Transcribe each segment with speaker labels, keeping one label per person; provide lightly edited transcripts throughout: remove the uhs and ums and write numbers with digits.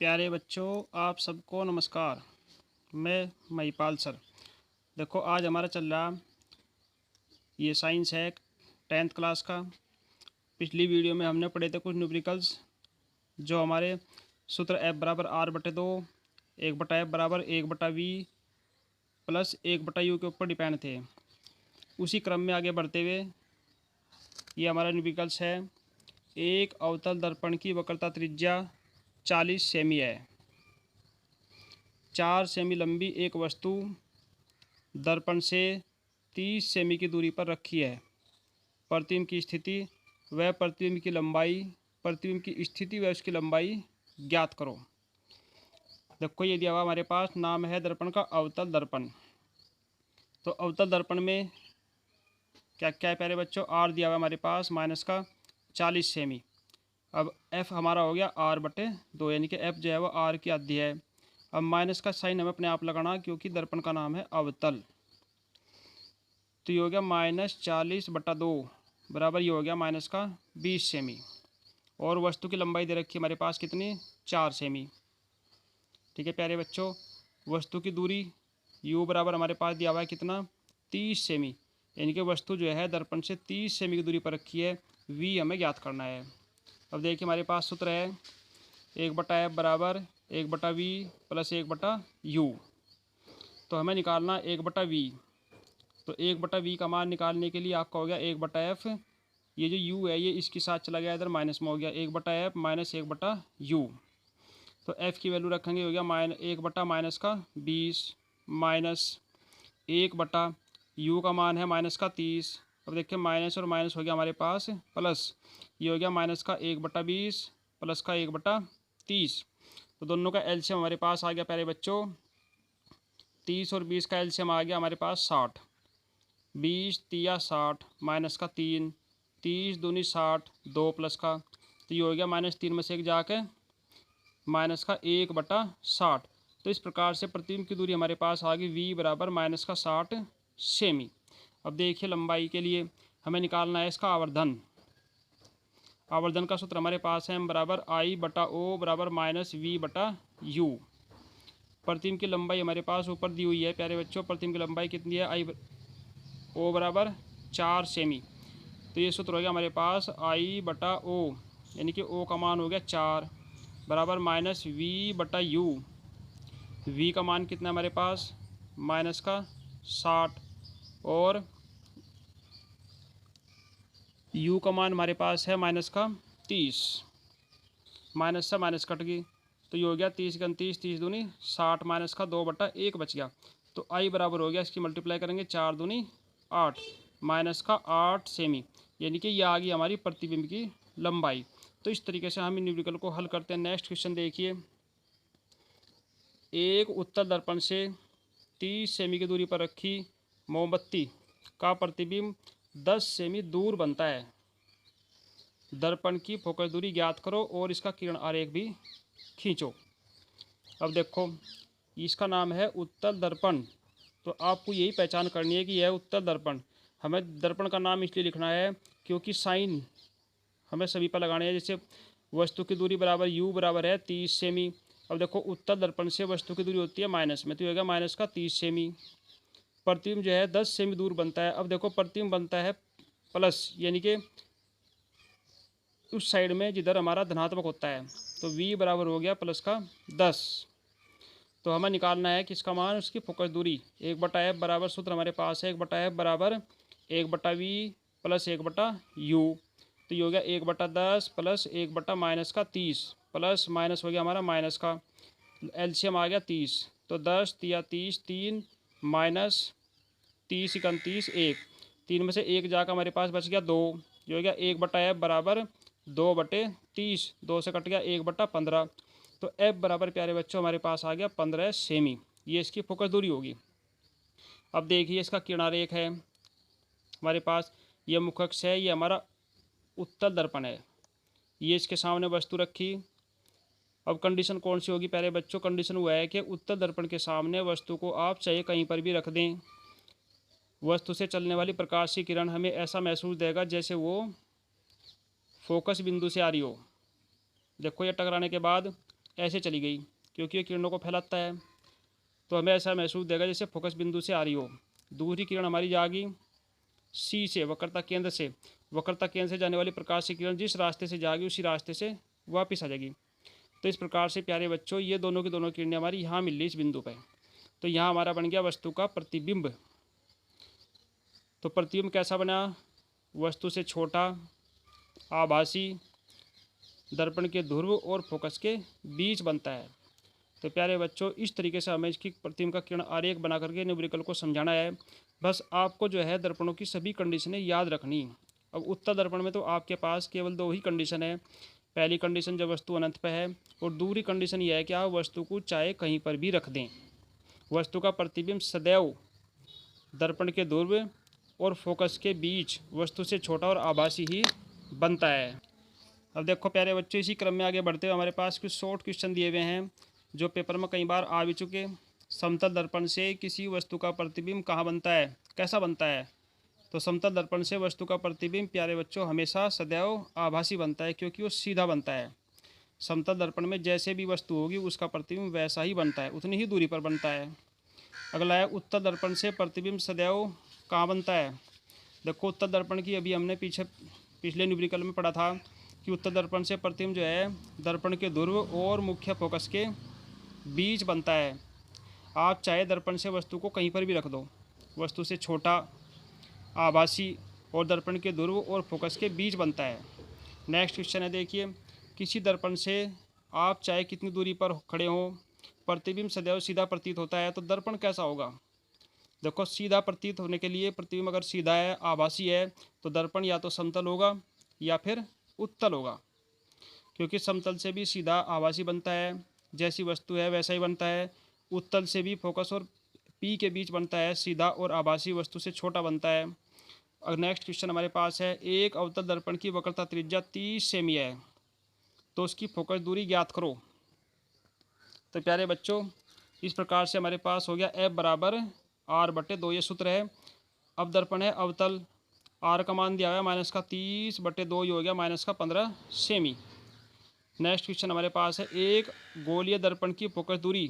Speaker 1: प्यारे बच्चों, आप सबको नमस्कार। मैं महिपाल सर। देखो, आज हमारा चल रहा ये साइंस है 10th क्लास का। पिछली वीडियो में हमने पढ़े थे कुछ न्यूमेरिकल्स जो हमारे सूत्र एफ बराबर आर बटे दो, एक बटा एफ बराबर एक बटा वी प्लस एक बटा यू के ऊपर डिपेंड थे। उसी क्रम में आगे बढ़ते हुए ये हमारा न्यूमेरिकल्स है। एक अवतल दर्पण की वक्रता त्रिज्या 40 सेमी है। 4 सेमी लंबी एक वस्तु दर्पण से 30 सेमी की दूरी पर रखी है। प्रतिबिंब की स्थिति व प्रतिबिंब की लंबाई, प्रतिबिंब की स्थिति व उसकी लंबाई ज्ञात करो। देखो, ये दिया हुआ हमारे पास नाम है दर्पण का अवतल दर्पण। तो अवतल दर्पण में क्या क्या है प्यारे बच्चों? आर दिया हुआ हमारे पास माइनस का 40 सेमी। अब एफ हमारा हो गया आर बटे दो, यानी कि एफ जो है वो आर की आधी है। अब माइनस का साइन हमें अपने आप लगाना, क्योंकि दर्पण का नाम है अवतल। तो ये हो गया -40/2 बराबर ये हो गया माइनस का 20 सेमी। और वस्तु की लंबाई दे रखी है हमारे पास कितनी? 4 सेमी। ठीक है प्यारे बच्चों, वस्तु की दूरी u बराबर हमारे पास दिया हुआ है कितना? 30 सेमी, यानी कि वस्तु जो है दर्पण से 30 सेमी की दूरी पर रखी है। v हमें ज्ञात करना है। अब देखिए, हमारे पास सूत्र है 1/f बराबर 1/v प्लस 1/u। तो हमें निकालना 1/v। तो 1/v का मान निकालने के लिए आपका हो गया 1/f। ये जो u है ये इसके साथ चला गया, इधर माइनस में हो गया 1/f माइनस 1/u। तो f की वैल्यू रखेंगे, हो गया 1/-20 माइनस 1/u का मान है -30। अब देखिए, माइनस और माइनस हो गया हमारे पास प्लस, ये हो गया -1/20 प्लस का 1/30। तो दोनों का एलसीएम हमारे पास आ गया प्यारे बच्चों। 30 और 20 का एलसीएम आ गया हमारे पास 60। 20×3 60 माइनस का 3, 30 दूनी 60, 2 प्लस का, तो ये हो गया -3 में से एक जाके माइनस का 1/60। तो इस प्रकार से प्रतिबिंब की दूरी हमारे पास आ गई v बराबर -60 सेमी। अब देखिए, लंबाई के लिए हमें निकालना है इसका आवर्धन। आवर्धन का सूत्र हमारे पास है m बराबर I/O बराबर -v/u। प्रतिबिंब की लंबाई हमारे पास ऊपर दी हुई है प्यारे बच्चों। प्रतिबिंब की लंबाई कितनी है? O बराबर 4 सेमी। तो ये सूत्र हो गया हमारे पास I/O, यानी कि O का मान हो गया 4 बराबर -v/u। v का मान कितना है हमारे पास? -60 और u का मान हमारे पास है -30। माइनस से माइनस कट गई, तो ये हो गया 30×30, 30 दूनी 60 माइनस का 2/1 बच गया। तो i बराबर हो गया, इसकी मल्टीप्लाई करेंगे 4 दूनी 8 माइनस का 8 सेमी, यानी कि ये आ गई हमारी प्रतिबिंब की लंबाई। तो इस तरीके से हम इन न्यूमेरिकल को हल करते हैं। नेक्स्ट क्वेश्चन देखिए, एक उत्तल दर्पण से 30 सेमी की दूरी पर रखी मोमबत्ती का प्रतिबिंब 10 सेमी दूर बनता है। दर्पण की फोकस दूरी ज्ञात करो और इसका किरण आरेख भी खींचो। अब देखो, इसका नाम है उत्तल दर्पण। तो आपको यही पहचान करनी है कि यह उत्तल दर्पण। हमें दर्पण का नाम इसलिए लिखना है क्योंकि साइन हमें सभी पर लगाने हैं। जैसे वस्तु की दूरी बराबर u बराबर है 30 सेमी। अब देखो, उत्तल दर्पण से वस्तु की दूरी होती है माइनस में, तो होगा -30 सेमी। प्रतिबिंब जो है 10 सेमी दूर बनता है। अब देखो, प्रतिबिंब बनता है प्लस, यानी कि उस साइड में जिधर हमारा धनात्मक होता है। तो v बराबर हो गया प्लस का 10। तो हमें निकालना है कि इसका मान, उसकी फोकस दूरी 1/f बराबर, सूत्र हमारे पास है 1/f बराबर 1/v प्लस 1/u। तो ये हो गया 1/10 प्लस 1/-30 प्लस माइनस हो गया हमारा माइनस का एलसीएम आ गया 30। तो 10×3 = 3 माइनस 30×30 1, 3 में से 1 जाकर हमारे पास बच गया 2। जो हो गया 1/f बराबर 2/30, 2 से कट गया 1/15। तो f बराबर प्यारे बच्चों हमारे पास आ गया 15 सेमी। ये इसकी फोकस दूरी होगी। अब देखिए, इसका किरणारेख है हमारे पास, ये मुख्य अक्ष है, ये हमारा उत्तल दर्पण है। ये इसके सामने वस्तु रखी। अब कंडीशन कौन सी होगी प्यारे बच्चों? कंडीशन हुआ है कि उत्तल दर्पण के सामने वस्तु को आप चाहे कहीं पर भी रख दें, वस्तु से चलने वाली प्रकाश की किरण हमें ऐसा महसूस देगा जैसे वो फोकस बिंदु से आ रही हो। देखो, ये टकराने के बाद ऐसे चली गई, क्योंकि ये किरणों को फैलाता है, तो हमें ऐसा महसूस देगा जैसे फोकस बिंदु से आ रही हो। दूसरी किरण हमारी जाएगी सी से, वक्रता केंद्र से। वक्रता केंद्र से जाने वाली प्रकाश की किरण जिस रास्ते से जाएगी उसी रास्ते से वापस आ जाएगी। तो इस प्रकार से प्यारे बच्चों ये दोनों की दोनों किरणें हमारी यहाँ मिल रही इस बिंदु पर। तो यहाँ हमारा बन गया वस्तु का प्रतिबिंब। तो प्रतिबिंब कैसा बना? वस्तु से छोटा, आभासी, दर्पण के ध्रुव और फोकस के बीच बनता है। तो प्यारे बच्चों इस तरीके से हमें इसकी प्रतिबिंब का किरण आरेख बना करके न्यूमेरिकल को समझाना है। बस आपको जो है दर्पणों की सभी कंडीशनें याद रखनी। अब उत्तल दर्पण में तो आपके पास केवल 2 ही कंडीशन है। पहली कंडीशन जब वस्तु अनंत पर है, और दूसरी कंडीशन यह है कि आप वस्तु को चाहे कहीं पर भी रख दें। वस्तु का प्रतिबिंब सदैव दर्पण के ध्रुव और फोकस के बीच वस्तु से छोटा और आभासी ही बनता है। अब देखो प्यारे बच्चों, इसी क्रम में आगे बढ़ते हुए हमारे पास कुछ शॉर्ट क्वेश्चन दिए हुए हैं जो पेपर में कई बार आ भी चुके। समतल दर्पण से किसी वस्तु का प्रतिबिंब कहाँ बनता है, कैसा बनता है? तो समतल दर्पण से वस्तु का प्रतिबिंब प्यारे बच्चों हमेशा सदैव आभासी बनता है, क्योंकि वो सीधा बनता है। समतल दर्पण में जैसे भी वस्तु होगी उसका प्रतिबिंब वैसा ही बनता है, उतनी ही दूरी पर बनता है। अगला है उत्तल दर्पण से प्रतिबिंब सदैव कहाँ बनता है? देखो उत्तल दर्पण की अभी हमने पिछले न्यूमेरिकल में पढ़ा था कि उत्तल दर्पण से प्रतिबिंब जो है दर्पण के ध्रुव और मुख्य फोकस के बीच बनता है। आप चाहे दर्पण से वस्तु को कहीं पर भी रख दो, वस्तु से छोटा, आभासी और दर्पण के ध्रुव और फोकस के बीच बनता है। नेक्स्ट क्वेश्चन है, देखिए किसी दर्पण से आप चाहे कितनी दूरी पर खड़े हों प्रतिबिंब सदैव सीधा प्रतीत होता है, तो दर्पण कैसा होगा? देखो सीधा प्रतीत होने के लिए प्रतिबिंब अगर सीधा है, आभासी है, तो दर्पण या तो समतल होगा या फिर उत्तल होगा, क्योंकि समतल से भी सीधा आभासी बनता है, जैसी वस्तु है वैसा ही बनता है। उत्तल से भी फोकस और पी के बीच बनता है, सीधा और आभासी वस्तु से छोटा बनता है। और नेक्स्ट क्वेश्चन हमारे पास है, एक अवतल दर्पण की वक्रता त्रिज्या 30 सेमी है, तो उसकी फोकस दूरी ज्ञात करो। तो प्यारे बच्चों इस प्रकार से हमारे पास हो गया F बराबर R/2, ये सूत्र है। अब दर्पण है अवतल, R का मान दिया हुआ है -30/2, ये हो गया -15 सेमी। नेक्स्ट क्वेश्चन हमारे पास है, एक गोलीय दर्पण की फोकस दूरी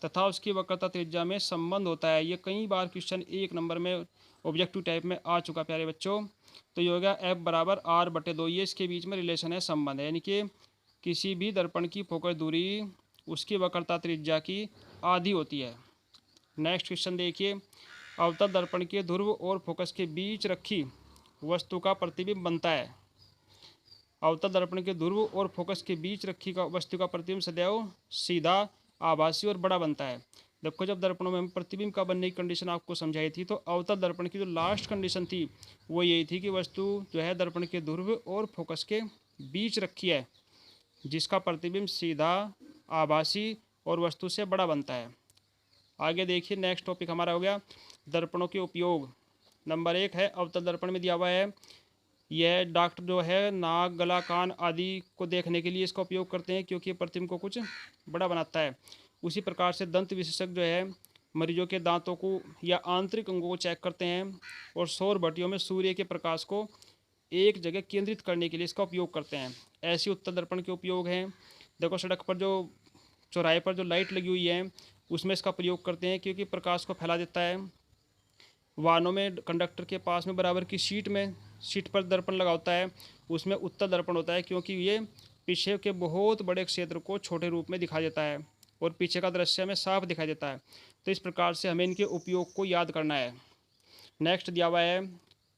Speaker 1: तथा उसकी वक्रता त्रिज्या में संबंध होता है। ये कई बार क्वेश्चन 1 नंबर में ऑब्जेक्टिव टाइप में आ चुका प्यारे बच्चों। तो ये हो गया F बराबर R/2, ये इसके बीच में रिलेशन है, संबंध है, यानी कि किसी भी दर्पण की फोकस दूरी उसकी वक्रता त्रिज्या की आधी होती है। नेक्स्ट क्वेश्चन देखिए, अवतल दर्पण के ध्रुव और फोकस के बीच रखी वस्तु का प्रतिबिंब बनता है। अवतल दर्पण के ध्रुव और फोकस के बीच रखी वस्तु का प्रतिबिंब सदैव सीधा, आभासी और बड़ा बनता है। देखो जब दर्पणों में प्रतिबिंब का बनने की कंडीशन आपको समझाई थी, तो अवतल दर्पण की जो लास्ट कंडीशन थी वो यही थी कि वस्तु जो है दर्पण के ध्रुव और फोकस के बीच रखी है, जिसका प्रतिबिंब सीधा, आभासी और वस्तु से बड़ा बनता है। आगे देखिए नेक्स्ट टॉपिक हमारा हो गया दर्पणों के उपयोग। नंबर 1 है अवतल दर्पण में दिया हुआ है, यह डॉक्टर जो है नाक, गला, कान आदि को देखने के लिए इसका उपयोग करते हैं, क्योंकि प्रतिबिंब को कुछ बड़ा बनाता है। उसी प्रकार से दंत विशेषज्ञ जो है मरीजों के दांतों को या आंतरिक अंगों को चेक करते हैं, और सौर भट्टियों में सूर्य के प्रकाश को एक जगह केंद्रित करने के लिए इसका उपयोग करते हैं। ऐसे उत्तल दर्पण के उपयोग हैं। देखो सड़क पर जो चौराहे पर जो लाइट लगी हुई है उसमें इसका प्रयोग करते हैं, क्योंकि प्रकाश को फैला देता है। वाहनों में कंडक्टर के पास में बराबर की सीट पर दर्पण लगा होता है, उसमें उत्तल दर्पण होता है, क्योंकि ये पीछे के बहुत बड़े क्षेत्र को छोटे रूप में दिखा देता है और पीछे का दृश्य हमें साफ दिखाई देता है। तो इस प्रकार से हमें इनके उपयोग को याद करना है। नेक्स्ट दिया हुआ है,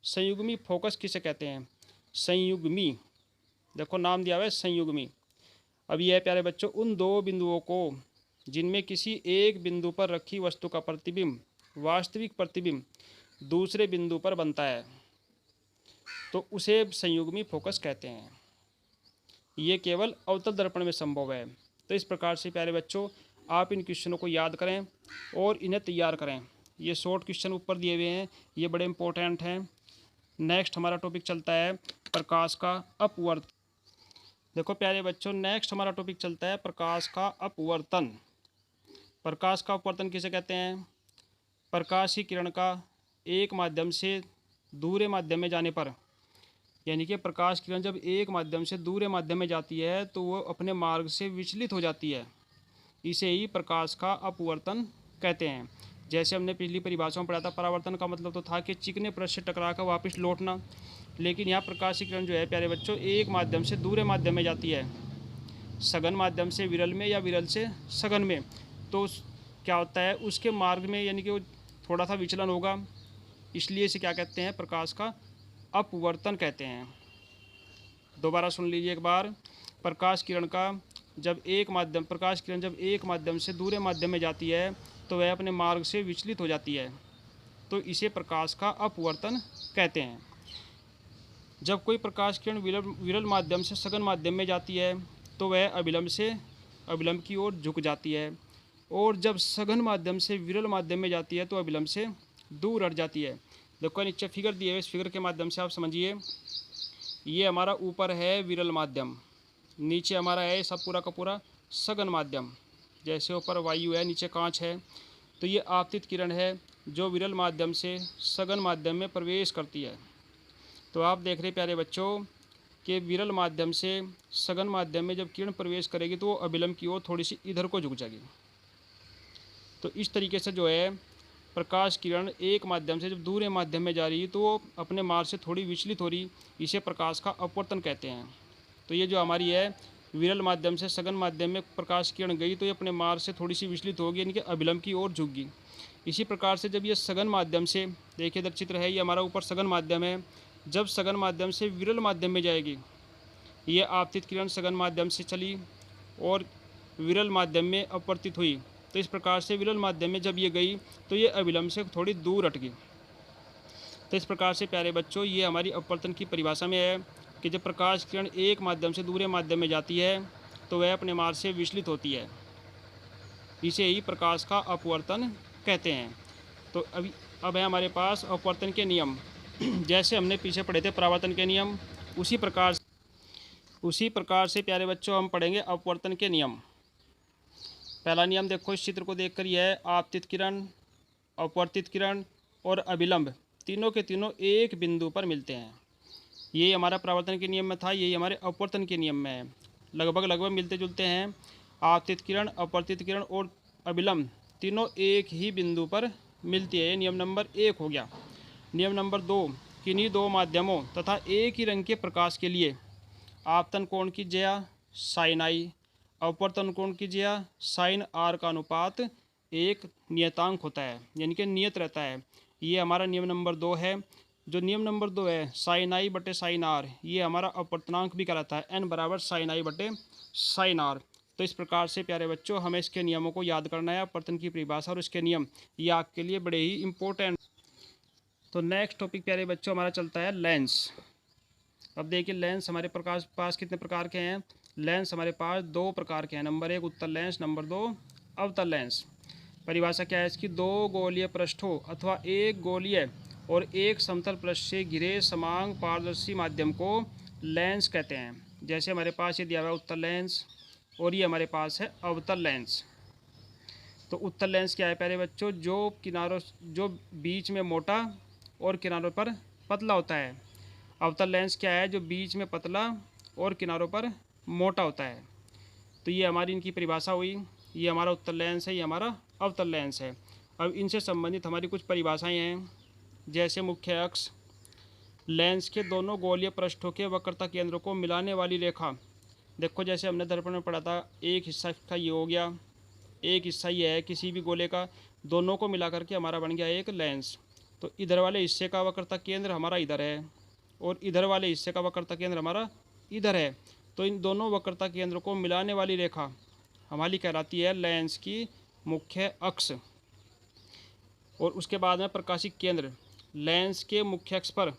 Speaker 1: संयुग्मी फोकस किसे कहते हैं? संयुग्मी, देखो नाम दिया हुआ है संयुग्मी। अब यह प्यारे बच्चों उन 2 बिंदुओं को जिनमें किसी एक बिंदु पर रखी वस्तु का प्रतिबिंब वास्तविक प्रतिबिंब दूसरे बिंदु पर बनता है, तो उसे संयुग्मी फोकस कहते हैं। ये केवल अवतल दर्पण में संभव है। तो इस प्रकार से प्यारे बच्चों आप इन क्वेश्चनों को याद करें और इन्हें तैयार करें। ये शॉर्ट क्वेश्चन ऊपर दिए हुए हैं, ये बड़े इंपॉर्टेंट हैं। नेक्स्ट हमारा टॉपिक चलता है प्रकाश का अपवर्तन। देखो प्यारे बच्चों नेक्स्ट हमारा टॉपिक चलता है प्रकाश का अपवर्तन। प्रकाश का अपवर्तन किसे कहते हैं? प्रकाश की किरण का एक माध्यम से दूसरे माध्यम में जाने पर यानी कि प्रकाश किरण जब एक माध्यम से दूसरे माध्यम में जाती है तो वो अपने मार्ग से विचलित हो जाती है। इसे ही प्रकाश का अपवर्तन कहते हैं। जैसे हमने पिछली परिभाषा में पढ़ा था, परावर्तन का मतलब तो था कि चिकने पृष्ठ से टकरा कर वापस लौटना, लेकिन यहाँ प्रकाश किरण जो है प्यारे बच्चों एक माध्यम से दूसरे माध्यम में जाती है, सघन माध्यम से विरल में या विरल से सघन में। तो क्या होता है उसके मार्ग में, यानी कि वो थोड़ा सा विचलन होगा, इसलिए इसे क्या कहते हैं, प्रकाश का अपवर्तन कहते हैं। दोबारा सुन लीजिए एक बार। प्रकाश किरण जब एक माध्यम से दूसरे माध्यम में जाती है तो वह अपने मार्ग से विचलित हो जाती है, तो इसे प्रकाश का अपवर्तन कहते हैं। जब कोई प्रकाश किरण विरल माध्यम से सघन माध्यम में जाती है तो वह अभिलंब की ओर झुक जाती है, और जब सघन माध्यम से विरल माध्यम में जाती है तो अभिलंब से दूर हट जाती है। देखो नीचे फिगर दिए हुए, इस फिगर के माध्यम से आप समझिए। ये हमारा ऊपर है विरल माध्यम, नीचे हमारा है सब पूरा का पूरा सघन माध्यम। जैसे ऊपर वायु है, नीचे कांच है, तो ये आपतित किरण है जो विरल माध्यम से सघन माध्यम में प्रवेश करती है। तो आप देख रहे प्यारे बच्चों कि विरल माध्यम से सघन माध्यम में जब किरण प्रवेश करेगी तो वो अभिलंब की ओर थोड़ी सी इधर को झुक जाएगी। तो इस तरीके से जो है प्रकाश किरण एक माध्यम से जब दूसरे माध्यम में जा रही है तो वो अपने मार्ग से थोड़ी विचलित हो रही, इसे प्रकाश का अपवर्तन कहते हैं। तो ये जो हमारी है विरल माध्यम से सघन माध्यम में प्रकाश किरण गई तो ये अपने मार्ग से थोड़ी सी विचलित होगी, यानी कि अभिलंब की ओर झुक गई। इसी प्रकार से जब ये सघन माध्यम से, देखिए इधर चित्र है, ये हमारा ऊपर सघन माध्यम है, जब सघन माध्यम से विरल माध्यम में जाएगी, ये आपतित किरण सघन माध्यम से चली और विरल माध्यम में अपवर्तित हुई, तो इस प्रकार से विरल माध्यम में जब ये गई तो ये अभिलंब से थोड़ी दूर हट गई। तो इस प्रकार से प्यारे बच्चों ये हमारी अपवर्तन की परिभाषा में है कि जब प्रकाश किरण एक माध्यम से दूसरे माध्यम में जाती है तो वह अपने मार्ग से विचलित होती है, इसे ही प्रकाश का अपवर्तन कहते हैं। तो अब है हमारे पास अपवर्तन के नियम। जैसे हमने पीछे पढ़े थे परावर्तन के नियम, उसी प्रकार से प्यारे बच्चों हम पढ़ेंगे अपवर्तन के नियम। पहला नियम देखो इस चित्र को देखकर, यह है आपतित किरण, अपवर्तित किरण और अभिलंब तीनों के तीनों एक बिंदु पर मिलते हैं। ये हमारा परावर्तन के नियम में था, यही हमारे अपवर्तन के नियम में है, लगभग मिलते जुलते हैं। आपतित किरण, अपवर्तित किरण और अभिलंब तीनों एक ही बिंदु पर मिलती है, ये नियम नंबर 1 हो गया। नियम नंबर 2, किन्हीं दो माध्यमों तथा एक ही रंग के प्रकाश के लिए आपतन कोण की ज्या साइन आई, अपवर्तन कोण की ज्या साइन आर का अनुपात एक नियतांक होता है, यानी कि नियत रहता है। ये हमारा नियम नंबर 2 है। जो नियम नंबर 2 है साइन आई बटे साइन आर, ये हमारा अपवर्तनांक भी कहलाता है, n बराबर साइन आई बटे साइन आर। तो इस प्रकार से प्यारे बच्चों हमें इसके नियमों को याद करना है, अपवर्तन की परिभाषा और इसके नियम, ये आपके लिए बड़े ही इम्पोर्टेंट। तो नेक्स्ट टॉपिक प्यारे बच्चों हमारा चलता है लेंस। अब देखिए लेंस हमारे पास कितने प्रकार के हैं। लेंस हमारे पास 2 प्रकार के हैं, नंबर 1 उत्तल लेंस, नंबर 2 अवतल लेंस। परिभाषा क्या है इसकी, 2 गोलीय पृष्ठों अथवा एक गोलीय और एक समतल पृष्ठ से घिरे समांग पारदर्शी माध्यम को लेंस कहते हैं। जैसे हमारे पास ये दिया हुआ है उत्तल लेंस और ये हमारे पास है अवतल लेंस। तो उत्तल लेंस क्या है प्यारे बच्चों, जो बीच में मोटा और किनारों पर पतला होता है। अवतल लेंस क्या है, जो बीच में पतला और किनारों पर मोटा होता है। तो ये हमारी इनकी परिभाषा हुई। ये हमारा उत्तल लेंस है, ये हमारा अवतल लेंस है। अब इनसे संबंधित हमारी कुछ परिभाषाएं हैं, जैसे मुख्य अक्ष, लेंस के दोनों गोलीय पृष्ठों के वक्रता केंद्रों को मिलाने वाली रेखा। देखो जैसे हमने दर्पण में पढ़ा था, एक हिस्सा का ये हो गया, एक हिस्सा ये है किसी भी गोले का, दोनों को मिला करके हमारा बन गया एक लेंस। तो इधर वाले हिस्से का वक्रता केंद्र हमारा इधर है और इधर वाले हिस्से का वक्रता केंद्र हमारा इधर है। तो इन दोनों वक्रता केंद्र को मिलाने वाली रेखा हमारी कहलाती है लेंस की मुख्य अक्ष। और उसके बाद में प्रकाशिक केंद्र, लेंस के मुख्य अक्ष पर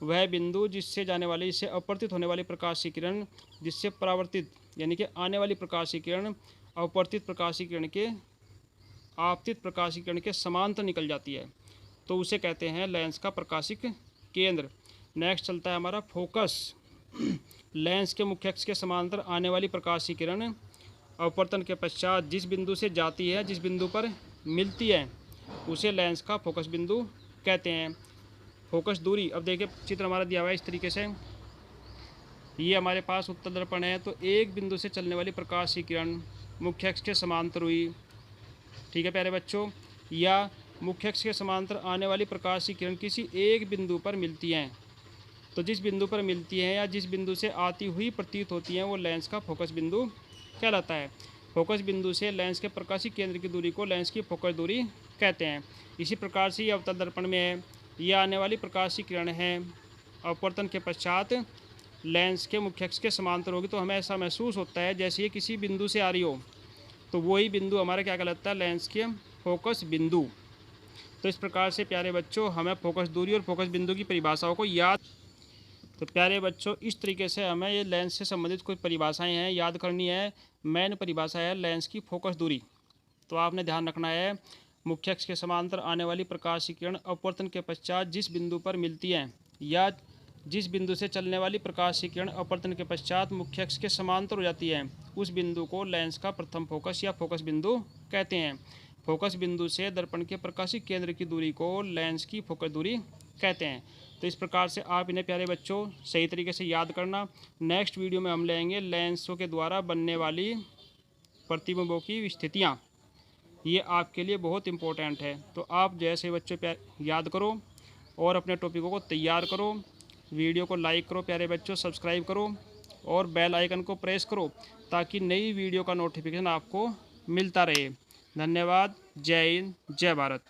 Speaker 1: वह बिंदु जिससे जाने वाली, इससे अपवर्तित होने वाली प्रकाशीय किरण, जिससे परावर्तित यानी कि आने वाली प्रकाशीय किरण अपवर्तित प्रकाशीय किरण के आपतित प्रकाशीय किरण के समांतर निकल जाती है, तो उसे कहते हैं लेंस का प्रकाशिक केंद्र। नेक्स्ट चलता है हमारा फोकस। लेंस के मुख्य अक्ष के समांतर आने वाली प्रकाशीय किरण अपवर्तन के पश्चात जिस बिंदु से जाती है, जिस बिंदु पर मिलती है, उसे लेंस का फोकस बिंदु कहते हैं। फोकस दूरी, अब देखिए चित्र हमारा दिया हुआ है इस तरीके से, ये हमारे पास उत्तल दर्पण है। तो एक बिंदु से चलने वाली प्रकाश की किरण मुख्य अक्ष के समांतर हुई, ठीक है प्यारे बच्चों, या मुख्य अक्ष के समांतर आने वाली प्रकाश की किरण किसी एक बिंदु पर मिलती हैं। तो जिस बिंदु पर मिलती हैं या जिस बिंदु से आती हुई प्रतीत होती हैं वो लेंस का फोकस बिंदु कहलाता है। फोकस बिंदु से लेंस के प्रकाशीय केंद्र की दूरी को लेंस की फोकस दूरी कहते हैं। इसी प्रकार से ये अवतल दर्पण में है, ये आने वाली प्रकाश की किरण है, अपवर्तन के पश्चात लेंस के मुख्य अक्ष के समांतर होगी। तो हमें ऐसा महसूस होता है जैसे ये किसी बिंदु से आ रही हो, तो वही बिंदु हमारा क्या कहलाता है, लेंस के फोकस बिंदु। तो इस प्रकार से प्यारे बच्चों हमें फोकस दूरी और फोकस बिंदु की परिभाषाओं को याद, तो प्यारे बच्चों इस तरीके से हमें ये लेंस से संबंधित कुछ परिभाषाएं हैं याद करनी है। मेन परिभाषा है लेंस की फोकस दूरी। तो आपने ध्यान रखना है, मुख्य अक्ष के समांतर आने वाली प्रकाश की किरण अपवर्तन के पश्चात जिस बिंदु पर मिलती हैं या जिस बिंदु से चलने वाली प्रकाश की किरण अपवर्तन के पश्चात मुख्य अक्ष के समांतर हो जाती है, उस बिंदु को लेंस का प्रथम फोकस या फोकस बिंदु कहते हैं। फोकस बिंदु से दर्पण के प्रकाशिक केंद्र की दूरी को लेंस की फोकस दूरी कहते हैं। तो इस प्रकार से आप इन्हें प्यारे बच्चों सही तरीके से याद करना। नेक्स्ट वीडियो में हम लेंगे लेंसों के द्वारा बनने वाली प्रतिबिंबों की स्थितियाँ, ये आपके लिए बहुत इम्पोर्टेंट है। तो आप जैसे बच्चों याद करो और अपने टॉपिकों को तैयार करो, वीडियो को लाइक करो प्यारे बच्चों, सब्सक्राइब करो और बेल आइकन को प्रेस करो ताकि नई वीडियो का नोटिफिकेशन आपको मिलता रहे। धन्यवाद। जय हिंद, जय भारत।